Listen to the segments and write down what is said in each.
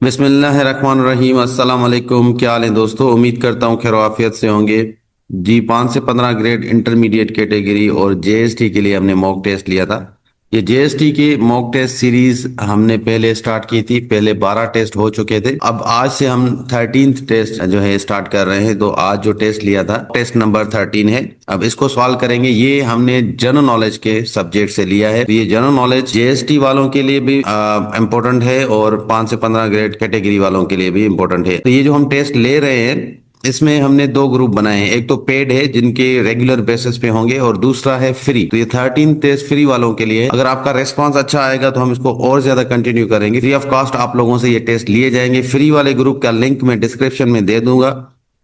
बिस्मिल्लाहिर्रहमानिर्रहीम। अस्सलाम वालेकुम। क्या हाल है दोस्तों? उम्मीद करता हूँ खैर आफियत से होंगे जी। 5 से 15 ग्रेड इंटरमीडिएट कैटेगरी और जेएसटी के लिए हमने मॉक टेस्ट लिया था। ये जेएसटी की मॉक टेस्ट सीरीज हमने पहले स्टार्ट की थी। पहले 12 टेस्ट हो चुके थे। अब आज से हम 13th टेस्ट जो है स्टार्ट कर रहे हैं। तो आज जो टेस्ट लिया था टेस्ट नंबर 13 है। अब इसको सॉल्व करेंगे। ये हमने जनरल नॉलेज के सब्जेक्ट से लिया है। तो ये जनरल नॉलेज जेएसटी वालों के लिए भी इम्पोर्टेंट है और 5 से 15 ग्रेड कैटेगरी वालों के लिए भी इम्पोर्टेंट है। तो ये जो हम टेस्ट ले रहे हैं इसमें हमने दो ग्रुप बनाए हैं। एक तो पेड है जिनके रेगुलर बेसिस पे होंगे और दूसरा है फ्री। तो ये 13 टेस्ट फ्री वालों के लिए है। अगर आपका रेस्पॉन्स अच्छा आएगा तो हम इसको और ज्यादा कंटिन्यू करेंगे। फ्री ऑफ कॉस्ट आप लोगों से ये टेस्ट लिए जाएंगे। फ्री वाले ग्रुप का लिंक मैं डिस्क्रिप्शन में दे दूंगा।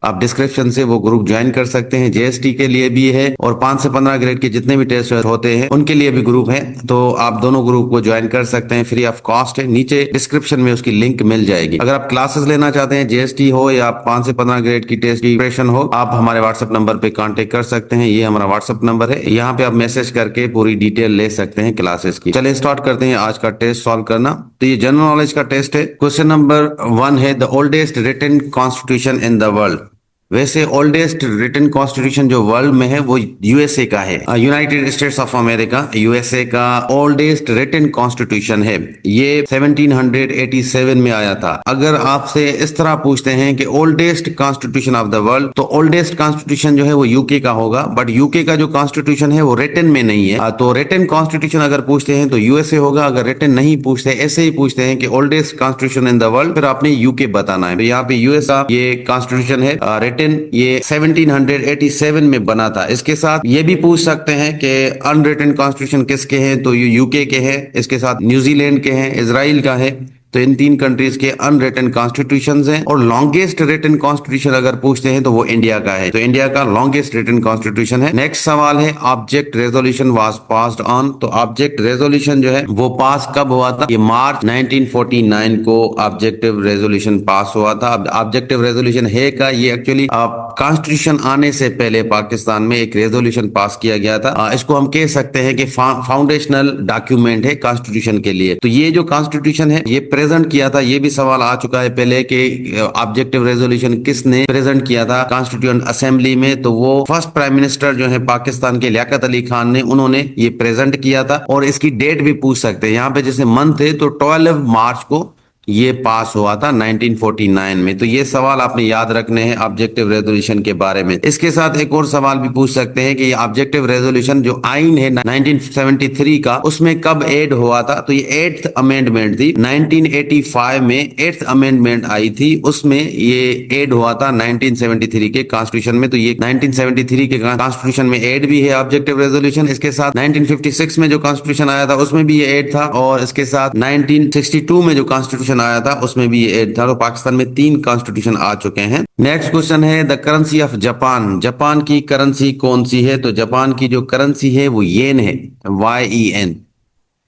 आप डिस्क्रिप्शन से वो ग्रुप ज्वाइन कर सकते हैं। जेएसटी के लिए भी है और 5 से 15 ग्रेड के जितने भी टेस्ट होते हैं उनके लिए भी ग्रुप है। तो आप दोनों ग्रुप को ज्वाइन कर सकते हैं। फ्री ऑफ कॉस्ट है। नीचे डिस्क्रिप्शन में उसकी लिंक मिल जाएगी। अगर आप क्लासेस लेना चाहते हैं जेएसटी हो या 5 से 15 ग्रेड की टेस्ट की प्रिपरेशन हो, आप हमारे व्हाट्सएप नंबर पे कांटेक्ट कर सकते हैं। ये हमारा व्हाट्सएप नंबर है। यहाँ पे आप मैसेज करके पूरी डिटेल ले सकते हैं क्लासेस की। चलिए स्टार्ट करते हैं आज का टेस्ट सॉल्व करना। तो ये जनरल नॉलेज का टेस्ट है। क्वेश्चन नंबर 1 है the oldest written constitution in the world. वैसे ओल्डेस्ट रिटन कॉन्स्टिट्यूशन जो वर्ल्ड में है वो यूएसए का है। United States of America USA का ओल्डेस्ट रिटन कॉन्स्टिट्यूशन है। ये 1787 में आया था। अगर आपसे इस तरह पूछते हैं कि oldest constitution of the world, तो ओल्डेस्ट कॉन्स्टिट्यूशन जो है वो यूके का होगा। बट यूके का जो कॉन्स्टिट्यूशन है वो रिटन में नहीं है। तो रिटन कॉन्स्टिट्यूशन अगर पूछते हैं तो यूएसए होगा। अगर रिटन नहीं पूछते, ऐसे ही पूछते हैं कि oldest constitution in the world, फिर आपने यूके बताना है। तो यहाँ पे यूएस का ये कॉन्स्टिट्यूशन है रिटन। ये 1787 में बना था। इसके साथ ये भी पूछ सकते हैं कि अनरिटन कॉन्स्टिट्यूशन किसके हैं, तो ये यूके के हैं। इसके साथ न्यूजीलैंड के हैं, इजराइल का है। तो इन 3 कंट्रीज के अनरिटन कॉन्स्टिट्यूशंस हैं। और लॉन्गेस्ट रिटन कॉन्स्टिट्यूशन अगर पूछते हैं तो वो इंडिया का है। तो इंडिया का लॉन्गेस्ट रिटन कॉन्स्टिट्यूशन है। नेक्स्ट सवाल है object resolution was passed on. तो ऑब्जेक्ट रेजोल्यूशन जो है वो पास कब हुआ था? ये मार्च 1949 को ऑब्जेक्टिव रेजोल्यूशन पास हुआ था। अब ऑब्जेक्टिव रेजोल्यूशन है का ये एक्चुअली कॉन्स्टिट्यूशन आने से पहले पाकिस्तान में एक रेजोल्यूशन पास किया गया था। इसको हम कह सकते हैं कि फाउंडेशनल डॉक्यूमेंट है कॉन्स्टिट्यूशन के लिए। तो ये जो कॉन्स्टिट्यूशन है ये प्रेजेंट किया था। ये भी सवाल आ चुका है पहले कि ऑब्जेक्टिव रेजोल्यूशन किसने प्रेजेंट किया था कॉन्स्टिट्यूएंट असेंबली में। तो वो फर्स्ट प्राइम मिनिस्टर जो है पाकिस्तान के लियाकत अली खान ने, उन्होंने ये प्रेजेंट किया था। और इसकी डेट भी पूछ सकते हैं। यहाँ पे जैसे मंथ है तो 12 मार्च को ये पास हुआ था 1949 में। तो ये सवाल आपने याद रखने हैं ऑब्जेक्टिव रेजोल्यूशन के बारे में। इसके साथ एक और सवाल भी पूछ सकते हैं कि ये ऑब्जेक्टिव रेजोल्यूशन जो आइन है 1973 का, उसमें कब ऐड हुआ था? तो ये 8th अमेंडमेंट थी। 1985 में 8th अमेंडमेंट आई थी। उसमें ये ऐड हुआ था 1973 के कॉन्स्टिट्यूशन में। तो ये 1973 के कॉन्स्टिट्यूशन में ऐड भी है ऑब्जेक्टिव रेजोल्यूशन। इसके साथ 1956 में जो कॉन्स्टिट्यूशन आया था उसमें भी ये ऐड था। और इसके साथ 1962 में जो कॉन्स्टिट्यूशन आया था उसमें भी ये ऐड था। तो पाकिस्तान में 3 कॉन्स्टिट्यूशन आ चुके हैं। नेक्स्ट क्वेश्चन है the currency of Japan. Japan की करेंसी कौन सी है? तो जापान की जो करेंसी है वो येन है, YEN।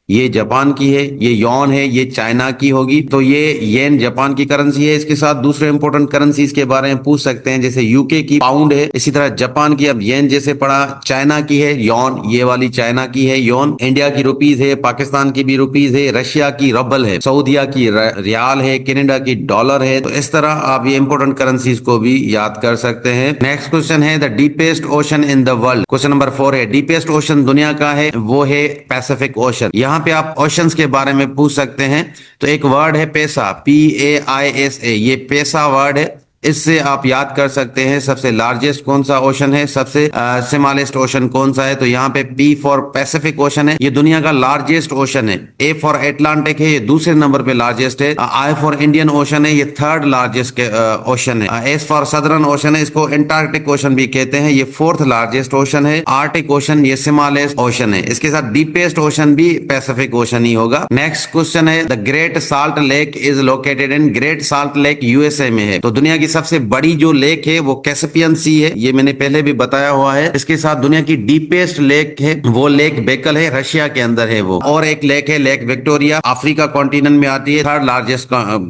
ये जापान की है। ये यॉन है, ये चाइना की होगी। तो ये येन जापान की करेंसी है। इसके साथ दूसरे इंपॉर्टेंट करेंसीज के बारे में पूछ सकते हैं, जैसे यूके की पाउंड है। इसी तरह जापान की, अब येन जैसे पड़ा, चाइना की है यॉन, ये वाली चाइना की है यॉन। इंडिया की रुपीज है, पाकिस्तान की भी रुपीज है, रशिया की रबल है, सऊदिया की रियाल है, कनाडा की डॉलर है। तो इस तरह आप ये इंपॉर्टेंट करेंसीज को भी याद कर सकते हैं। नेक्स्ट क्वेश्चन है the deepest ocean in the world. Question number 4 है डीपेस्ट ओशन दुनिया का है वो है पैसिफिक ओशन। यहाँ पे आप ओशंस के बारे में पूछ सकते हैं। तो एक वर्ड है पैसा, PAISA। ये पैसा वर्ड है। इससे आप याद कर सकते हैं सबसे लार्जेस्ट कौन सा ओशन है, सबसे स्मॉलेस्ट ओशन कौन सा है। तो यहाँ पे P फॉर पैसिफिक ओशन है। ये दुनिया का लार्जेस्ट ओशन है। A फॉर एटलांटिक है, ये दूसरे नंबर पे लार्जेस्ट है। I फॉर इंडियन ओशन है, ये 3rd लार्जेस्ट ओशन है। S फॉर सदर्न ओशन है, इसको एंटार्क्टिक ओशन भी कहते हैं, ये 4th लार्जेस्ट ओशन है। आर्टिक ओशन ये स्मॉलेस्ट ओशन है। इसके साथ डीपेस्ट ओशन भी पैसिफिक ओशन ही होगा। नेक्स्ट क्वेश्चन है the great salt lake is located in. Great salt lake USA में है। तो दुनिया की सबसे बड़ी जो लेक है वो कैस्पियन सी है, ये मैंने पहले भी बताया हुआ है। इसके साथ दुनिया की डीपेस्ट लेक है वो लेक बेकल है, रशिया के अंदर है वो। और एक लेक है लेक विक्टोरिया, अफ्रीका कॉन्टिनेंट में आती है, थर्ड लार्जेस्ट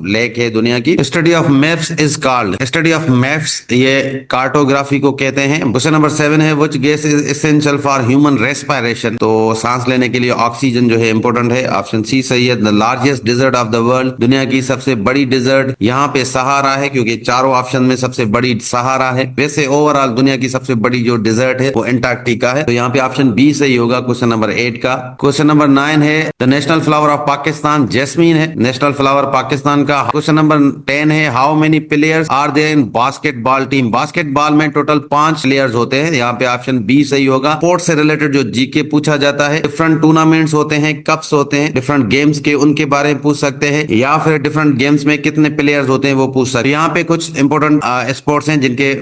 लेक है दुनिया की। Study of maps is called, study of maps ये कार्टोग्राफी को कहते हैं। क्वेश्चन नंबर 7 है which gas is essential for human respiration, तो सांस लेने के लिए ऑक्सीजन जो है इंपॉर्टेंट है, ऑप्शन सी सही है। The largest desert of the world, दुनिया की सबसे बड़ी डिजर्ट यहाँ पे सहारा है, क्योंकि चारों ऑप्शन में सबसे बड़ी सहारा है। वैसे ओवरऑल दुनिया की सबसे बड़ी जो डिजर्ट है वो एंटार्क्टिका है, तो यहाँ पे ऑप्शन बी सही होगा क्वेश्चन नंबर 8 का। क्वेश्चन नंबर 9 है the national flower of Pakistan, jasmine है नेशनल फ्लावर पाकिस्तान का। क्वेश्चन नंबर 10 है how many players are there in basketball team, basketball में टोटल 5 प्लेयर्स होते हैं, यहाँ पे ऑप्शन बी सही होगा। स्पोर्ट्स से रिलेटेड जो जीके पूछा जाता है, डिफरेंट टूर्नामेंट्स होते हैं, कप्स होते हैं डिफरेंट गेम्स के, उनके बारे में पूछ सकते हैं, या फिर डिफरेंट गेम्स में कितने प्लेयर्स होते हैं वो पूछ सकते हैं। यहाँ पे कुछ इंपोर्टेंट स्पोर्ट्स हैं जिनके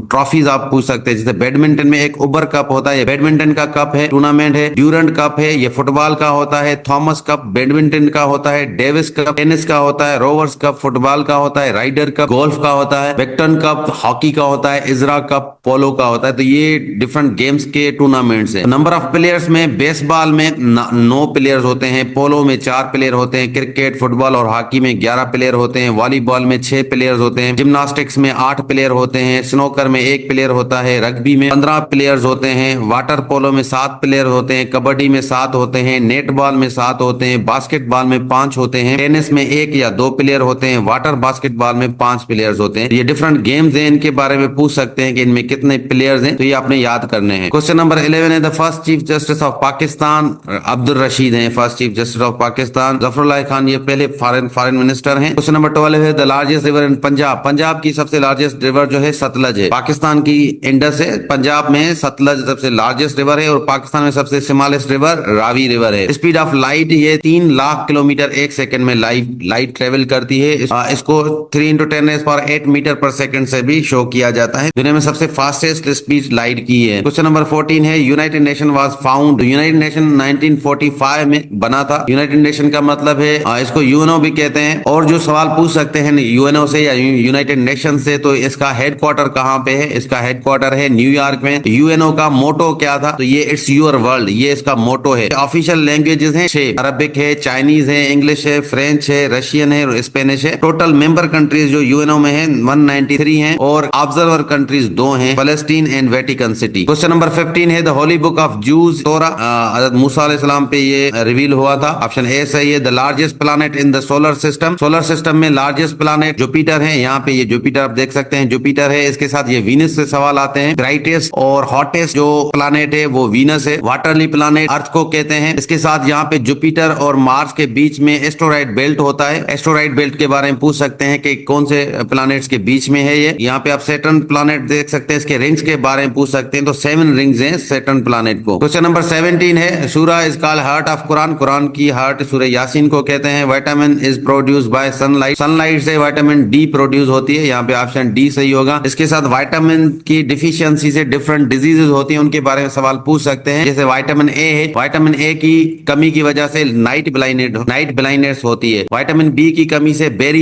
ट्रॉफीज आप पूछ सकते हैं, जैसे बैडमिंटन में एक उबर कप होता है, बैडमिंटन का कप है, टूर्नामेंट है। ड्यूरेंट कप है, ये फुटबॉल का होता है। थॉमस कप बैडमिंटन का होता है। डेविस कप टेनिस का होता है। रोवर्स कप फुटबॉल का होता है। राइडर कप गोल्फ का होता है। बेक्टन कप हॉकी का होता है। इजरा कप पोलो का होता है। तो ये डिफरेंट गेम्स के टूर्नामेंट्स है। नंबर ऑफ प्लेयर्स में बेसबॉल में 9 प्लेयर्स होते हैं, पोलो में 4 प्लेयर होते हैं, क्रिकेट फुटबॉल और हॉकी में 11 प्लेयर होते हैं, वॉलीबॉल में 6 प्लेयर्स होते हैं, जिम्नास्टिक्स में 8 प्लेयर होते हैं, स्नोकर में 1 प्लेयर होता है, रग्बी में 15 प्लेयर्स होते हैं, वाटर पोलो में 7 प्लेयर होते हैं, कबड्डी में 7 होते हैं, नेटबॉल में 7 होते हैं, बास्केटबॉल में 5 होते हैं, टेनिस में 1 या 2 प्लेयर होते हैं, वाटर बास्केटबॉल में 5 प्लेयर्स होते हैं। ये डिफरेंट गेम्स हैं, इनके बारे में पूछ सकते हैं कि इनमें कितने प्लेयर्स हैं, तो ये आपने याद करने हैं। क्वेश्चन नंबर 11 है the first chief justice of Pakistan Abdul Rashid हैं first chief justice of Pakistan. Zafrullah Khan ये पहले फॉरेन मिनिस्टर हैं। क्वेश्चन नंबर 12 है the largest river in Punjab, Punjab की सबसे लार्जेस्ट रिवर जो है सतलज है, पाकिस्तान की इंडस है, पंजाब में सतलज सबसे लार्जेस्ट रिवर है, और पाकिस्तान में सबसे स्मॉलेस्ट रिवर रावी रिवर है। स्पीड ऑफ लाइट ये 3 लाख किलोमीटर 1 सेकंड में लाइट ट्रेवल करती है। इसको 3 × 10⁸ मीटर पर सेकंड से भी शो किया जाता है। दुनिया में सबसे फास्टेस्ट स्पीड लाइट की है। क्वेश्चन नंबर 14 है United nation was found, United nation 1945 में बना था। यूनाइटेड नेशन का मतलब है इसको यूएनओ भी कहते हैं। और जो सवाल पूछ सकते हैं यूएनओ से या यूनाइटेड नेशन से, तो इसका हेडक्वार्टर कहाँ पे है? इसका हेडक्वार्टर है न्यूयॉर्क में। यूएनओ का मोटो क्या था? तो ये इट्स योर वर्ल्ड, ये इसका मोटो है। ऑफिशियल लैंग्वेजेस हैं 6, अरबिक है, चाइनीज है, इंग्लिश है, फ्रेंच है, रशियन है और स्पेनिश है। टोटल मेंबर कंट्रीज जो यूएनओ में है 193 हैं, और ऑब्जर्वर कंट्रीज 2 हैं, फलस्तीन and Vatican city. Question number 15 है the holy book of Jews Torah, हज़रत मूसा अलैहिस्सलाम पे ये रिवील हुआ था। ऑप्शन ए सही है। The largest planet in the solar system, solar system में लार्जेस्ट प्लैनेट जुपिटर है। यहाँ पे ये जुपिटर आप देख सकते हैं, जुपिटर है। इसके साथ ये वीनस से सवाल आते हैं। ब्राइटेस्ट और हॉटेस्ट जो प्लैनेट है वो वीनस है। वाटरली प्लैनेट अर्थ को कहते हैं। इसके साथ यहाँ पे जुपिटर और मार्स के बीच में एस्टेरॉयड बेल्ट होता है। एस्टेरॉयड बेल्ट के बारे में पूछ सकते हैं कि कौन से प्लैनेट्स के बीच में है ये। यहाँ पे आप सैटर्न प्लैनेट देख सकते हैं, इसके रिंग्स के बारे में पूछ सकते हैं, तो 7 रिंग्स हैं सैटर्न प्लैनेट को। क्वेश्चन नंबर 17 है सूरा is called heart of Quran, Quran की हार्ट सूरह यासीन को कहते हैं। Vitamin is produce by sunlight, sunlight से विटामिन डी प्रोड्यूस होती है, यहाँ पे ऑप्शन डी सही होगा। इसके साथ विटामिन की डिफिशियंसी से डिफरेंट डिजीजेस होती हैं, उनके बारे में सवाल पूछ सकते हैं। जैसे विटामिन ए है, विटामिन ए की कमी की वजह से नाइट ब्लाइंडनेस होती है। विटामिन बी की कमी से बेरी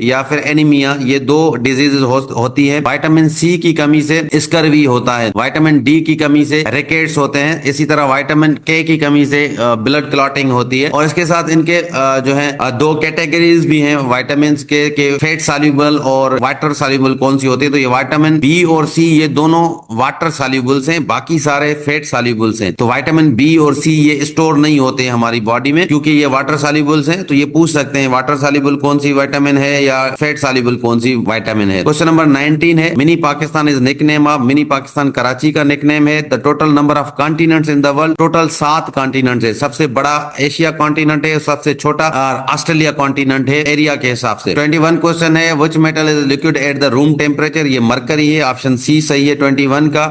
या फिर एनीमिया, ये 2 डिजीजेस होती है। विटामिन सी की कमी से स्कर्वी होता है। विटामिन डी की कमी से रिकेट्स होते हैं। इसी तरह विटामिन के की कमी से ब्लड क्लॉटिंग होती है। और इसके साथ इनके जो है 2 कैटेगरीज भी हैं विटामिन के फैट सॉल्युबल और वाटर सॉल्युबल कौन सी होती है? तो ये विटामिन बी और सी ये दोनों वाटर सॉल्युबल्स हैं, बाकी सारे फैट सॉल्युबल्स हैं। तो विटामिन बी और सी ये स्टोर नहीं होते हमारी बॉडी में, क्योंकि ये वाटर सॉल्युबल्स हैं। तो ये पूछ सकते हैं वाटर सॉल्युबल कौन सी विटामिन है या फैट सॉल्युबल कौन सी विटामिन है। क्वेश्चन नंबर 19 है mini Pakistan is nickname of, mini Pakistan Karachi का निकनेम है। The total number of continents in the world, total 7 continents है। सबसे बड़ा एशिया कॉन्टिनेंट है, सबसे छोटा ऑस्ट्रेलिया कॉन्टिनेंट है एरिया के हिसाब से। 21 क्वेश्चन है which metal is liquid at the room temperature, ये मरकरी है, ऑप्शन सी सही है 21 का।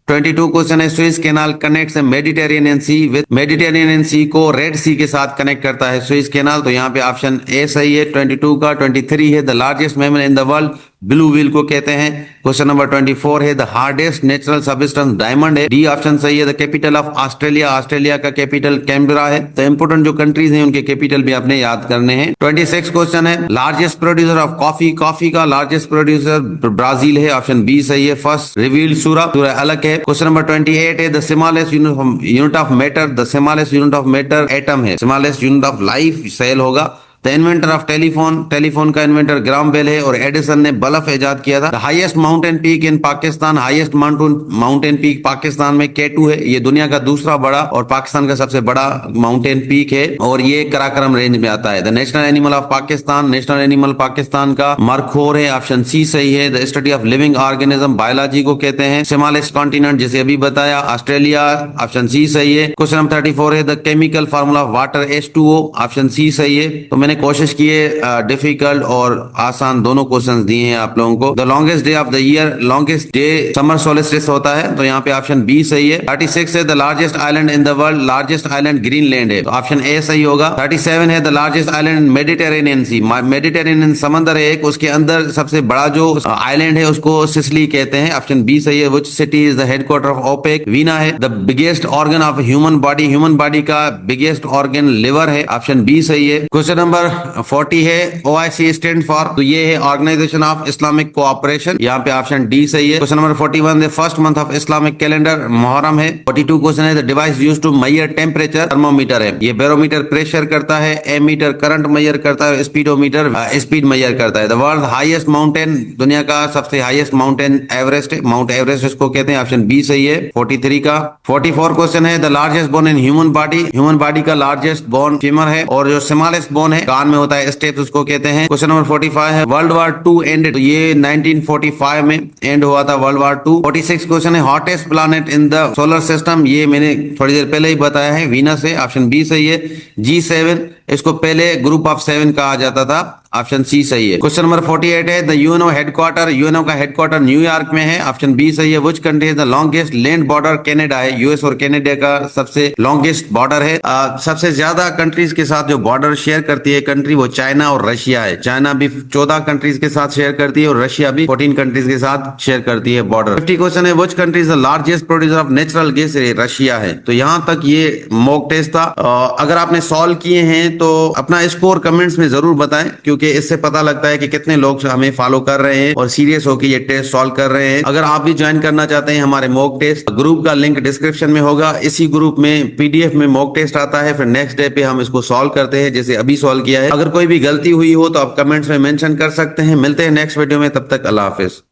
22 क्वेश्चन है Suez canal connects Mediterranean sea with, Mediterranean sea को रेड सी के साथ कनेक्ट करता है सुएज कैनाल, तो यहाँ पे ऑप्शन ए सही है 22 का। 23 है the largest mammal in the world, blue wheel को कहते हैं। क्वेश्चन नंबर 24 है the hardest natural substance diamond है। डी ऑप्शन सही है। The capital of Australia, Australia का कैपिटल कैनबरा है। तो इंपोर्टेंट जो कंट्रीज हैं उनके कैपिटल भी आपने याद करने हैं। 26 क्वेश्चन है largest producer of coffee, coffee का लार्जेस्ट प्रोड्यूसर ब्राजील है। ऑप्शन बी सही है। फर्स्ट रिवील्ड सूरा अलग है। क्वेश्चन नंबर 28 है the smallest unit of matter, the smallest unit of matter atom है। Smallest unit of life cell होगा। The inventor of telephone, telephone का इन्वेंटर ग्राम बेल है और एडिसन ने बल्ब इजाद किया था। The highest mountain peak in Pakistan, highest mountain peak Pakistan में K2 है। ये दुनिया का दूसरा बड़ा और पाकिस्तान का सबसे बड़ा माउंटेन पीक है और ये कराकरम रेंज में आता है। The national animal of Pakistan, national animal Pakistan का मरखोर है। ऑप्शन सी सही है। The study of living organism, biology को कहते हैं। स्मॉलेस्ट कॉन्टिनेंट जिसे अभी बताया ऑस्ट्रेलिया, ऑप्शन सी सही है। क्वेश्चन नंबर 34 है the chemical formula of water H2O, option C सही है। तो मैंने कोशिश की है डिफिकल्ट और आसान दोनों क्वेश्चंस दिए हैं आप लोगों को। The longest day of the year, longest day summer solstice होता है, तो यहाँ पे ऑप्शन बी सही है। 36 है the largest island in the world, largest island Greenland है, तो ऑप्शन ए सही होगा। 37 है the largest island in Mediterranean sea, Mediterranean समंदर है एक, उसके अंदर सबसे बड़ा जो आइलैंड है उसको सिसिली कहते हैं, ऑप्शन बी सही है। Which city is the headquarter of OPEC, Vienna है। The biggest organ of human body, human body का बिगेस्ट ऑर्गन लिवर है, ऑप्शन बी सही है। क्वेश्चन नंबर 40 है OIC स्टैंड फॉर, तो ये है ऑर्गेनाइजेशन ऑफ इस्लामिक कोऑपरेशन, यहाँ पे ऑप्शन डी सही है। क्वेश्चन नंबर 41 है first month of Islamic calendar Muharram है। 42 क्वेश्चन है the device used to measure temperature, thermometer है। ये बैरोमीटर प्रेशर करता है, एमीटर करंट मेजर करता है, स्पीडोमीटर स्पीड मेजर करता है। द वर्ल्ड हाईएस्ट माउंटेन, दुनिया का सबसे highest mountain Everest, mount Everest इसको कहते हैं, ऑप्शन बी सही है 43 का। 44 क्वेश्चन है the largest bone in human body, human body का लार्जेस्ट बोन फीमर है और जो स्मॉलेस्ट बोन है कान में होता है स्टेप्स उसको कहते हैं। क्वेश्चन नंबर 45 है वर्ल्ड वॉर 2 एंडेड, ये 1945 में एंड हुआ था वर्ल्ड वॉर 2। 46 क्वेश्चन है hottest planet in the solar system, ये मैंने थोड़ी देर पहले ही बताया है, वीनस है, ऑप्शन बी सही है। G7 इसको पहले ग्रुप ऑफ 7 कहा जाता था, ऑप्शन सी सही है। क्वेश्चन नंबर 48 है द यूएनओ हेडक्वार्टर, यूएनओ का हेडक्वार्टर न्यूयॉर्क में है, ऑप्शन बी सही है। Which country is the longest land border, Canada है, यूएस और कनाडा का सबसे लॉन्गेस्ट बॉर्डर है। सबसे ज्यादा कंट्रीज के साथ जो बॉर्डर शेयर करती है कंट्री वो चाइना और रशिया है। चाइना भी 14 कंट्रीज के साथ शेयर करती है और रशिया भी 14 कंट्रीज के साथ शेयर करती है बॉर्डर। 50 क्वेश्चन है which country is the largest producer of natural gas, Russia है। तो यहाँ तक ये मॉक टेस्ट था। अगर आपने सॉल्व किए हैं तो अपना स्कोर कमेंट्स में जरूर बताएं, क्योंकि इससे पता लगता है कि कितने लोग हमें फॉलो कर रहे हैं और सीरियस होकर ये टेस्ट सॉल्व कर रहे हैं। अगर आप भी ज्वाइन करना चाहते हैं हमारे मॉक टेस्ट, ग्रुप का लिंक डिस्क्रिप्शन में होगा। इसी ग्रुप में PDF में मॉक टेस्ट आता है, फिर नेक्स्ट डे पे हम इसको सॉल्व करते हैं जैसे अभी सॉल्व किया है। अगर कोई भी गलती हुई हो तो आप कमेंट्स में मेंशन कर सकते हैं। मिलते हैं नेक्स्ट वीडियो में, तब तक अल्लाह हाफिज।